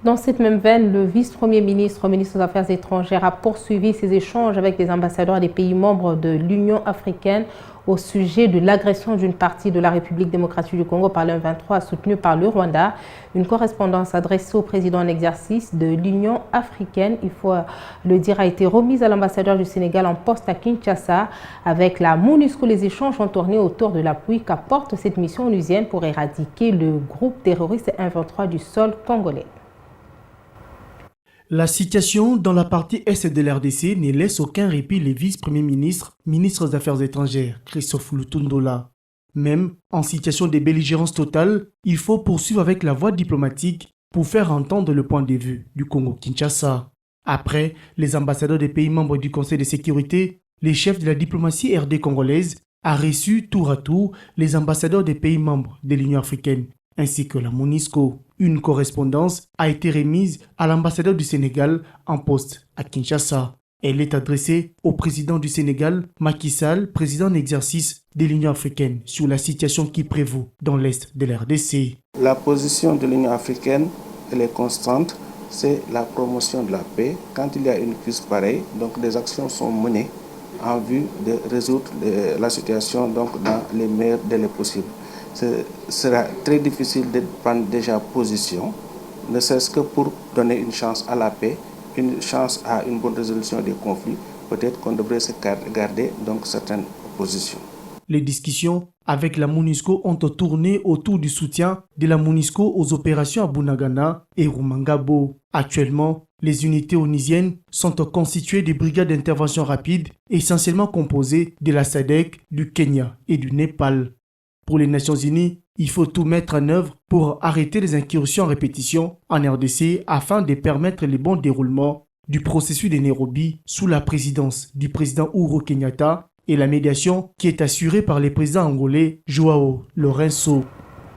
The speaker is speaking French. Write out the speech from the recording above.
Dans cette même veine, le vice-premier ministre, ministre des Affaires étrangères, a poursuivi ses échanges avec les ambassadeurs des pays membres de l'Union africaine au sujet de l'agression d'une partie de la République démocratique du Congo par l'M23 soutenue par le Rwanda. Une correspondance adressée au président en exercice de l'Union africaine, il faut le dire, a été remise à l'ambassadeur du Sénégal en poste à Kinshasa. Avec la MONUSCO, les échanges ont tourné autour de l'appui qu'apporte cette mission onusienne pour éradiquer le groupe terroriste M23 du sol congolais. La situation dans la partie est de l'RDC ne laisse aucun répit les vice-premiers ministres, ministres des Affaires étrangères, Christophe Lutundola. Même en situation de belligérance totale, il faut poursuivre avec la voie diplomatique pour faire entendre le point de vue du Congo-Kinshasa. Après les ambassadeurs des pays membres du Conseil de sécurité, les chefs de la diplomatie RD congolaise a reçu tour à tour les ambassadeurs des pays membres de l'Union africaine ainsi que la MONUSCO. Une correspondance a été remise à l'ambassadeur du Sénégal en poste à Kinshasa. Elle est adressée au président du Sénégal, Macky Sall, président en exercice de l'Union africaine, sur la situation qui prévaut dans l'est de l'RDC. La position de l'Union africaine, elle est constante, c'est la promotion de la paix. Quand il y a une crise pareille, donc des actions sont menées en vue de résoudre la situation donc, dans les meilleurs délais possibles. Ce sera très difficile de prendre déjà position, ne serait-ce que pour donner une chance à la paix, une chance à une bonne résolution des conflits. Peut-être qu'on devrait se garder donc certaines positions. Les discussions avec la MONUSCO ont tourné autour du soutien de la MONUSCO aux opérations à Bunagana et Rumangabo. Actuellement, les unités onusiennes sont constituées de brigades d'intervention rapide, essentiellement composées de la SADC, du Kenya et du Népal. Pour les Nations Unies, il faut tout mettre en œuvre pour arrêter les incursions en répétition en RDC afin de permettre le bon déroulement du processus de Nairobi sous la présidence du président Uhuru Kenyatta et la médiation qui est assurée par le président angolais Joao Lourenço.